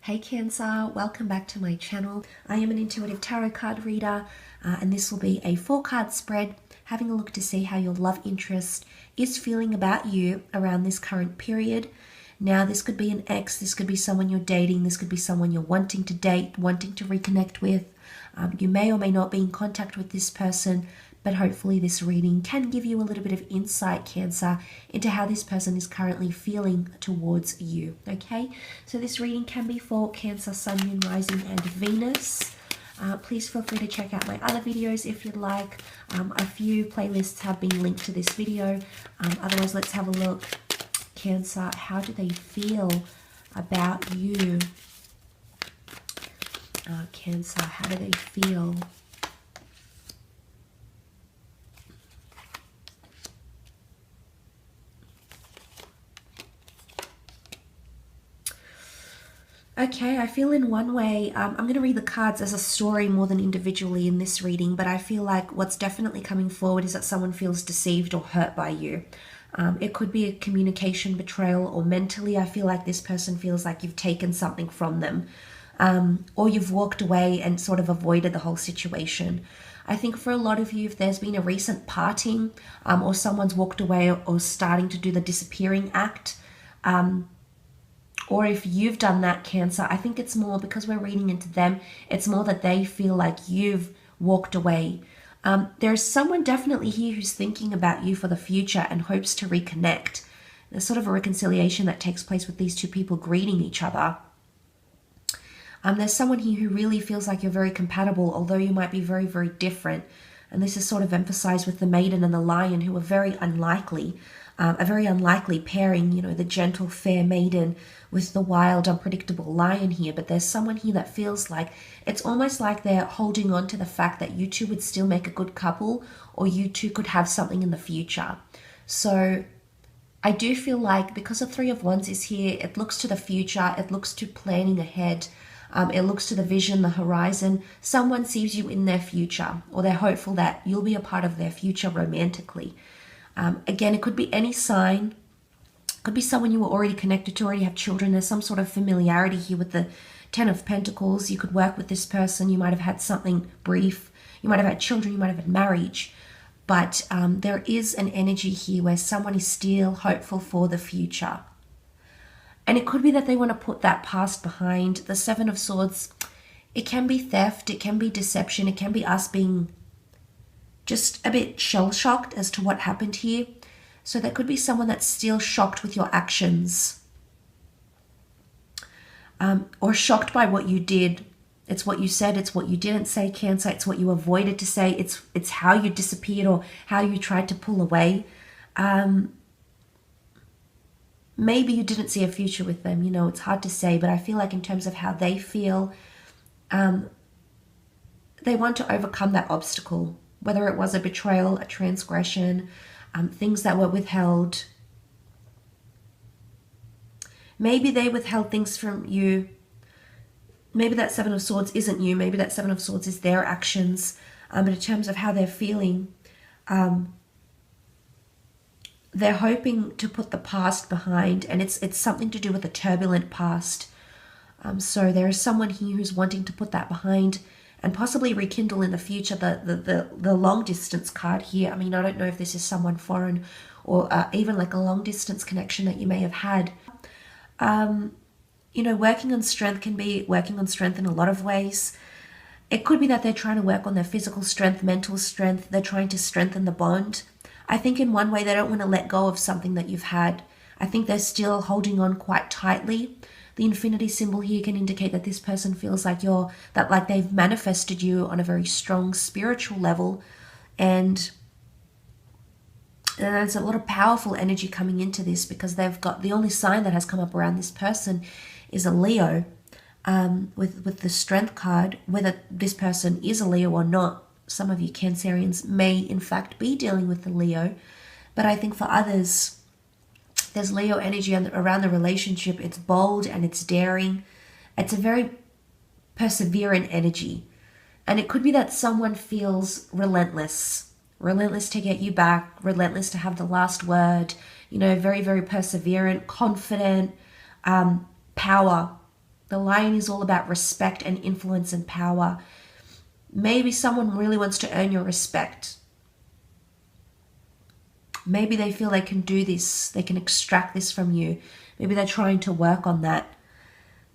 Hey Cancer, welcome back to my channel. I am an intuitive tarot card reader and this will be a 4-card spread having a look to see how your love interest is feeling about you around this current period. Now this could be an ex, this could be someone you're dating, this could be someone you're wanting to date, wanting to reconnect with. You may or may not be in contact with this person, but hopefully this reading can give you a little bit of insight, Cancer, into how this person is currently feeling towards you, okay? So this reading can be for Cancer, Sun, Moon, Rising, and Venus. Please feel free to check out my other videos if you'd like. A few playlists have been linked to this video. Otherwise, let's have a look. Cancer, how do they feel about you? Cancer, how do they feel? Okay, I feel in one way, I'm going to read the cards as a story more than individually in this reading, but I feel like what's definitely coming forward is that someone feels deceived or hurt by you. It could be a communication betrayal, or mentally I feel like this person feels like you've taken something from them, or you've walked away and sort of avoided the whole situation. I think for a lot of you, if there's been a recent parting, or someone's walked away or starting to do the disappearing act, or if you've done that, Cancer, I think it's more because we're reading into them, it's more that they feel like you've walked away. There's someone definitely here who's thinking about you for the future and hopes to reconnect. There's sort of a reconciliation that takes place with these two people greeting each other. There's someone here who really feels like you're very compatible, although you might be very, very different. And this is sort of emphasized with the Maiden and the Lion, who are very unlikely. A very unlikely pairing, you know, the gentle, fair maiden with the wild, unpredictable lion here. But there's someone here that feels like it's almost like they're holding on to the fact that you two would still make a good couple, or you two could have something in the future. So I do feel like because the Three of Wands is here, it looks to the future, it looks to planning ahead. It looks to the vision, the horizon. Someone sees you in their future, or they're hopeful that you'll be a part of their future romantically. Again, it could be any sign. It could be someone you were already connected to, already have children. There's some sort of familiarity here with the Ten of Pentacles. You could work with this person. You might have had something brief. You might have had children. You might have had marriage. But there is an energy here where someone is still hopeful for the future. And it could be that they want to put that past behind. The Seven of Swords, it can be theft. It can be deception. It can be us being just a bit shell-shocked as to what happened here. So there could be someone that's still shocked with your actions, or shocked by what you did. It's what you said, it's what you didn't say, Cancer. It's what you avoided to say. It's how you disappeared or how you tried to pull away. Maybe you didn't see a future with them. You know, it's hard to say, but I feel like in terms of how they feel, they want to overcome that obstacle. Whether it was a betrayal, a transgression, things that were withheld. Maybe they withheld things from you. Maybe that Seven of Swords isn't you. Maybe that Seven of Swords is their actions. But in terms of how they're feeling, they're hoping to put the past behind, and it's something to do with a turbulent past. So there is someone here who's wanting to put that behind and possibly rekindle in the future. The long distance card here, I mean, I don't know if this is someone foreign or even like a long distance connection that you may have had. You know, working on strength can be working on strength in a lot of ways. It could be that they're trying to work on their physical strength, mental strength. They're trying to strengthen the bond. I think in one way they don't want to let go of something that you've had. I think they're still holding on quite tightly. The infinity symbol here can indicate that this person feels like they've manifested you on a very strong spiritual level, and there's a lot of powerful energy coming into this because they've got the only sign that has come up around this person is a Leo, with the Strength card. Whether this person is a Leo or not, some of you Cancerians may in fact be dealing with the Leo, but I think for others, there's Leo energy around the relationship. It's bold and it's daring. It's a very perseverant energy. And it could be that someone feels relentless to get you back, relentless to have the last word, you know, very, very perseverant, confident, power. The Lion is all about respect and influence and power. Maybe someone really wants to earn your respect. Maybe they feel they can do this, they can extract this from you. Maybe they're trying to work on that.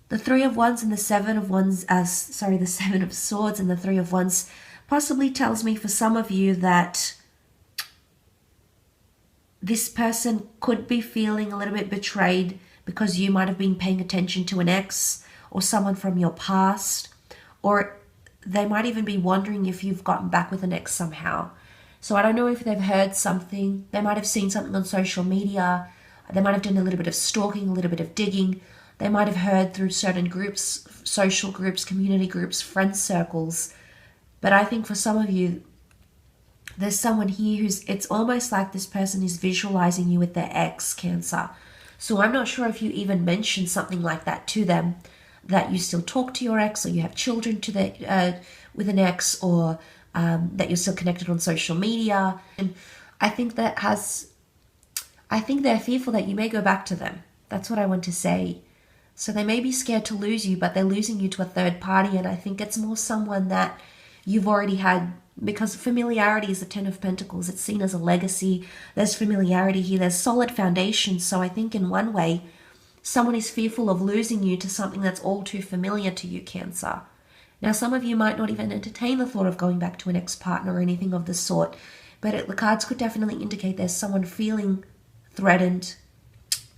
The Three of Wands and the Seven of Wands, the Seven of Swords and the Three of Wands possibly tells me for some of you that this person could be feeling a little bit betrayed because you might have been paying attention to an ex or someone from your past, or they might even be wondering if you've gotten back with an ex somehow. So I don't know if they've heard something. They might have seen something on social media. They might have done a little bit of stalking, a little bit of digging. They might have heard through certain groups, social groups, community groups, friend circles. But I think for some of you, there's someone here it's almost like this person is visualizing you with their ex, Cancer. So I'm not sure if you even mentioned something like that to them, that you still talk to your ex, or you have children with an ex, or that you're still connected on social media. And I think they're fearful that you may go back to them. That's what I want to say. So they may be scared to lose you, but they're losing you to a third party. And I think it's more someone that you've already had, because familiarity is the Ten of Pentacles. It's seen as a legacy. There's familiarity here. There's solid foundation. So I think in one way, someone is fearful of losing you to something that's all too familiar to you, Cancer. Now, some of you might not even entertain the thought of going back to an ex-partner or anything of the sort, but the cards could definitely indicate there's someone feeling threatened,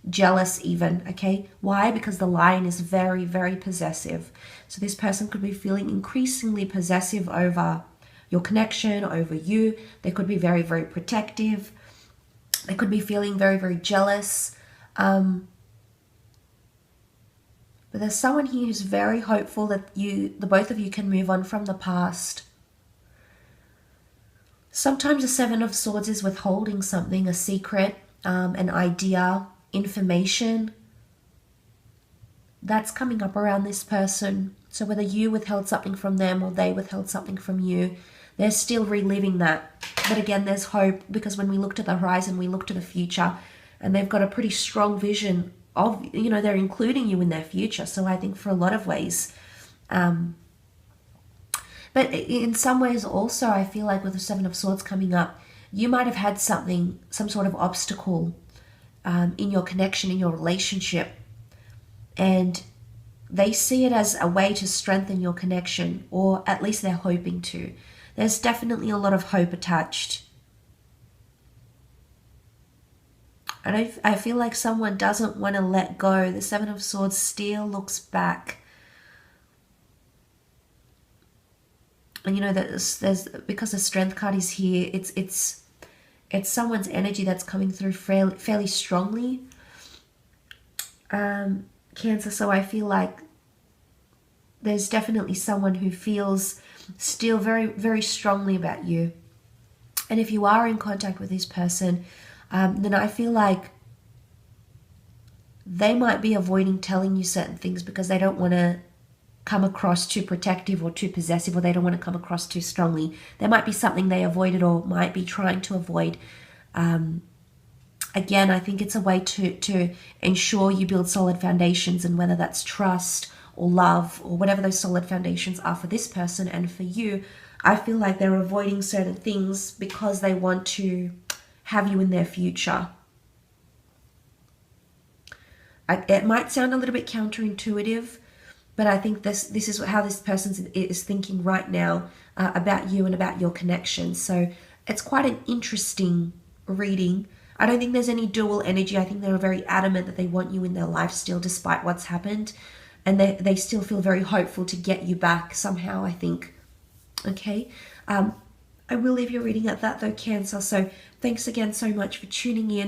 jealous even, okay? Why? Because the Lion is very, very possessive. So this person could be feeling increasingly possessive over your connection, over you. They could be very, very protective. They could be feeling very, very jealous. But there's someone here who's very hopeful that the both of you can move on from the past. Sometimes the Seven of Swords is withholding something, a secret, an idea, information that's coming up around this person. So whether you withheld something from them or they withheld something from you, they're still reliving that. But again, there's hope, because when we look to the horizon, we look to the future, and they've got a pretty strong vision of, they're including you in their future. So I think for a lot of ways, but in some ways also, I feel like with the Seven of Swords coming up, you might have had some sort of obstacle in your connection, in your relationship, and they see it as a way to strengthen your connection, or at least they're hoping to. There's definitely a lot of hope attached. And I feel like someone doesn't want to let go. The Seven of Swords still looks back. And there's because the Strength card is here, it's someone's energy that's coming through fairly strongly. Cancer, so I feel like there's definitely someone who feels still very, very strongly about you. And if you are in contact with this person, then I feel like they might be avoiding telling you certain things because they don't want to come across too protective or too possessive, or they don't want to come across too strongly. There might be something they avoided or might be trying to avoid. Again, I think it's a way to ensure you build solid foundations, and whether that's trust or love or whatever those solid foundations are for this person and for you, I feel like they're avoiding certain things because they want to have you in their future. It might sound a little bit counterintuitive, but I think this is how this person is thinking right now about you and about your connection. So it's quite an interesting reading. I don't think there's any dual energy. I think they're very adamant that they want you in their life still, despite what's happened. And they still feel very hopeful to get you back somehow, I think. Okay. I will leave your reading at that though, Cancer. So thanks again so much for tuning in.